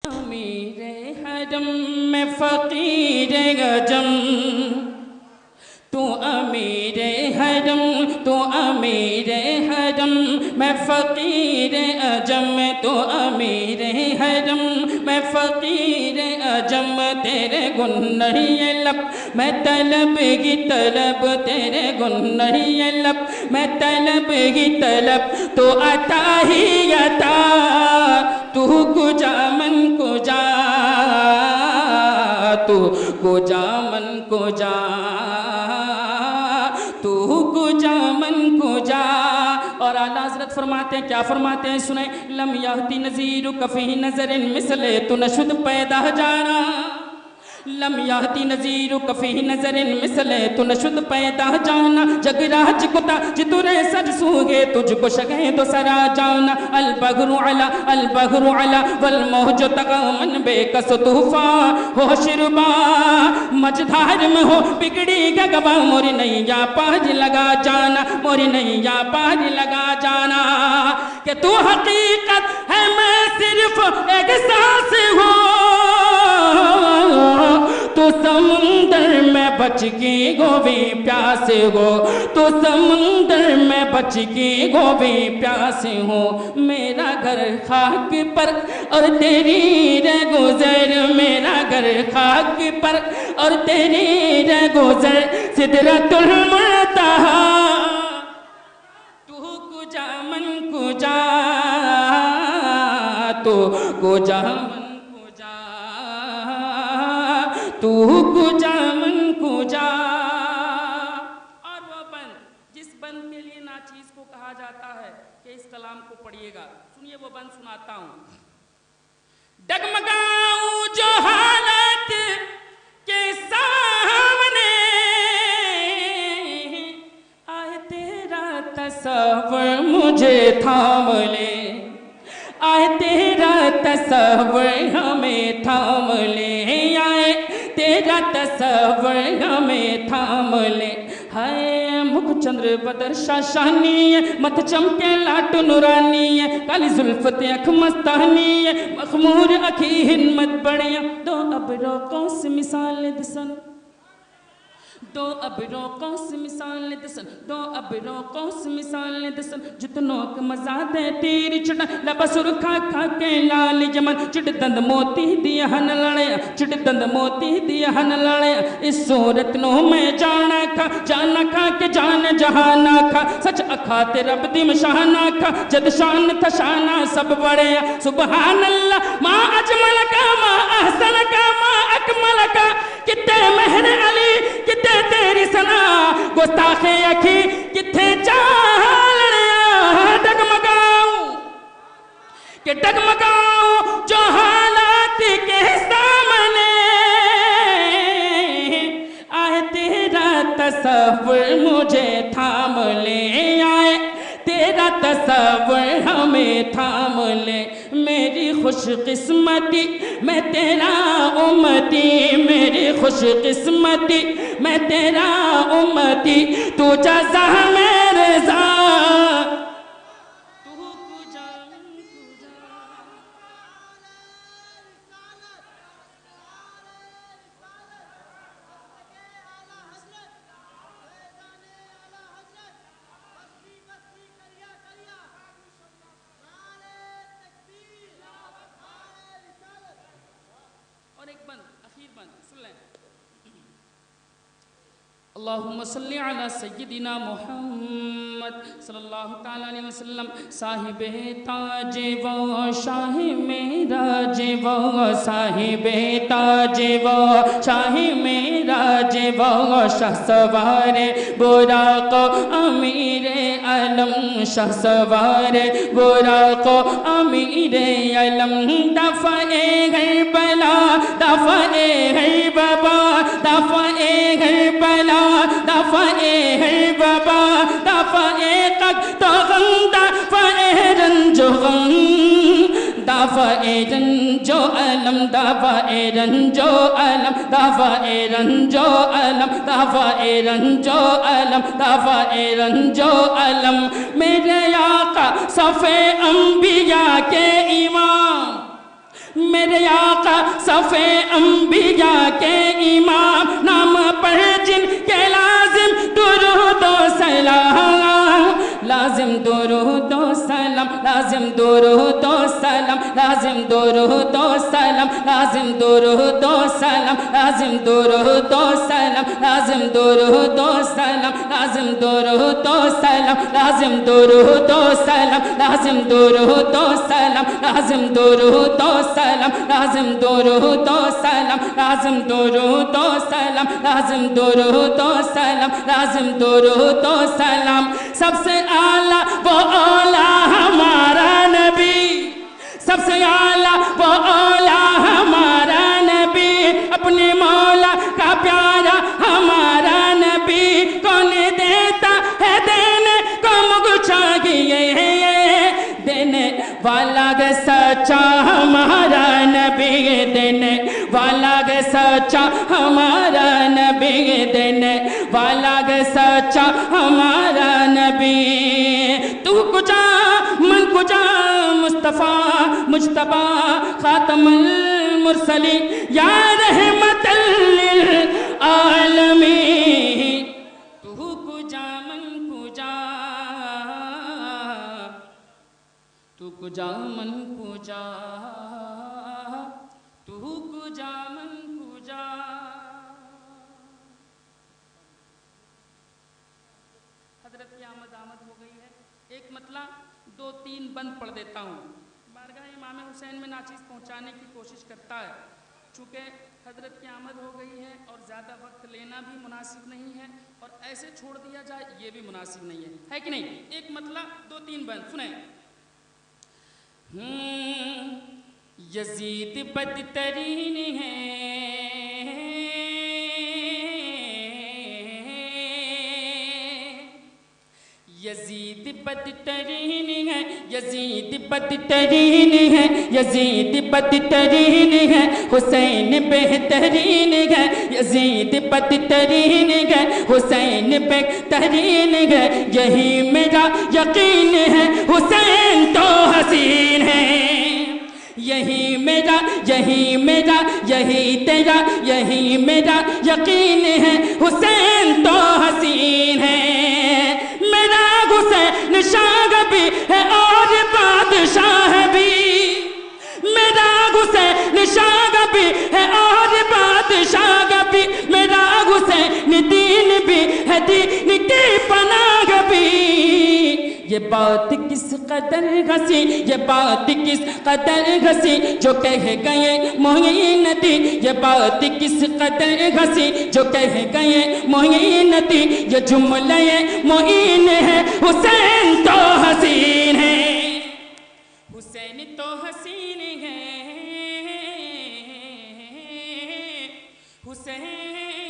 امیر حرم میں فقیر عجم تو امیر حرم تو امیر حرم میں فقیر عجم تو امیر حرم میں فقیر عجم تیرے گن نہیں لب میں طلب کی طلب تیرے گن نہیں لب میں طلب کی طلب تو عطا ہی عطا تو کجا من کجا تو کجا من کجا تو کجا من کجا اور اعلیٰ حضرت فرماتے ہیں کیا فرماتے ہیں سنیں لم یہتی نظیرک فی نظر مثل تو نشد پیدا جانا لم یہتی نظیرک فی نظر مثل تو نشد پیدا جانا جگ راج کتا جترے سر سوگے تجھ کو شگے تو سرا جانا البغر علا والموج تغامن بے کس طوفا ہو شربا مجدھار میں ہو بگڑی گگوا موری نیا پاج لگا جانا موری نیا پاج لگا جانا کہ تو حقیقت ہے میں صرف ایک سانس ہوں تو سمندر میں بچ کی گوی پیاس ہو تو سمندر میں بچ کی گوی پیاس ہو میرا گھر خاک پر اور تیری رہ گزر میرا گھر خاک پر اور تیری رہ گزر سدرۃ المنتہا تو کجا من کجا تو کجا من تو کجا من کجا اور وہ بند جس بند کے لیے ناچیز کو کہا جاتا ہے کہ اس کلام کو پڑھیے گا سنیے وہ بند سناتا ہوں ڈگمگاؤں جو حالت کے سامنے آئے تیرا تصور مجھے تھام لے آئے تیرا تصور ہمیں تھام لے آئے تیرا تصور ہمیں تھام لے ہائے مکھ چندر بدر شاشانی ہے مت چمکے لاٹ نورانی ہے کالی زلفت اکھ مستانی ہے مخمور اکھی ہمت بڑیاں دو ابرو قوس مثال دسن دو ابرو قوس مثال دسن دو ابرو قوس مثال دسن جتنوں کا مزہ دے تیری چھٹا لبا سرکھا کھا کے لال یمن چٹ دند موتی دیا ہن لڑیا چٹ دند موتی دیا ہن لڑیا اس صورت نو میں جانا کھا کہ جان جہانا کھا سچ اکھاتے رب دی مشانا کھا جد شان تھا شانا سب بڑیا سبحان اللہ ما اجمل کا ما احسن کا ما اکمل کا کتے مہر علی کتے تیری سنا گستاخ اکھی کتے چالڑیا ڈگمگاؤں کہ ڈگمگاؤں جو حالات کے سامنے آئے تیرا تصور مجھے تھام لے آئے تیرا تصور ہمیں تھام لے میری خوش قسمتی میں تیرا امتی میری خوش قسمتی میں تیرا امتی تو جزا میرے ذات تو کجا من کجا اللہم صلی علی سیدنا محمد صلی اللہ تعالیٰ علیہ وسلم صاحب تاج و شاہ معراج و صاحب تاج و شاہ معراج و شاہ سوار براق امیر علم شاہ سوار براق امیر علم دفع غربلا دفع غربا دفع غربلا دفع غربا دفع قد تغم دفع رنج غم دفع رنج علم دفع رنج علم دفع رنج علم دفع رنج علم دفع رنج علم میرے آقا صف انبیاء کے امام میرے آقا صفِ انبیاء کے امام، نام پر جن کے لازم درود و سلام، لازم درود و سلام، لازم درود و سلام، لازم درود و سلام، لازم درود و سلام، لازم درود و سلام، لازم درود و سلام، لازم درود و سلام، لازم درود و سلام، لازم درود و سلام، لازم درود و سلام، لازم درود و سلام، لازم درود و سلام، لازم درود و سلام، لازم درود و سلام. سب سے اعلیٰ وہ اولیاء ہمارا نبی، سب سے اعلیٰ وہ اولیاء ہمارا نبی، اپنے مولا کا پیارا ہمارا نبی، کون دیتا ہے دینے کو منہ چاہیے، دینے والا گے سچا ہمارا نبی، دینے والا گے سچا ہمارا نبی، دینے والا گے سچا ہمارا نبی. تو کجا من کجا مصطفیٰ مجتبیٰ خاتم المرسلین یا رحمت للعالمین. تو کجا من کجا، تو کجا من کجا، تو کجا من کجا. حضرت کی آمد ہو گئی ہے. ایک مطلع 2-3 بند پڑھ دیتا ہوں. بارگاہ امام حسین میں ناچیز پہنچانے کی کوشش کرتا ہے. چونکہ حضرت کی آمد ہو گئی ہے اور زیادہ وقت لینا بھی مناسب نہیں ہے، اور ایسے چھوڑ دیا جائے یہ بھی مناسب نہیں ہے کہ نہیں. ایک مطلع 2-3 بند سنیں. یزید بدترین ہے، یزید بدترین ہے، یزید بدترین ہے، یزید بدترین ہے، حسین بہترین ہے، یزید بدترین ہے، حسین بہترین ہے. یہی میرا یقین ہے، حسین تو حسین ہے. یہی میرا یہی تیرا یہی میرا یقین ہے، حسین تو حسین ہے. میرا حسین شاہ بھی ہے اور بادشاہ بھی، میرا حسین شاہ بھی ہے اور بادشاہ بھی، میرا حسین دین بھی ہے، دین کی پناہ بھی. یہ بات کس قدر ہنسی، یہ بات کس قدر ہنسی جو کہہ گئے معین الدین، یہ بات کس قدر ہنسی جو کہہ گئے معین الدین. یہ جملہ معین ہے، حسین تو حسین ہے، حسین تو حسین ہے، حسین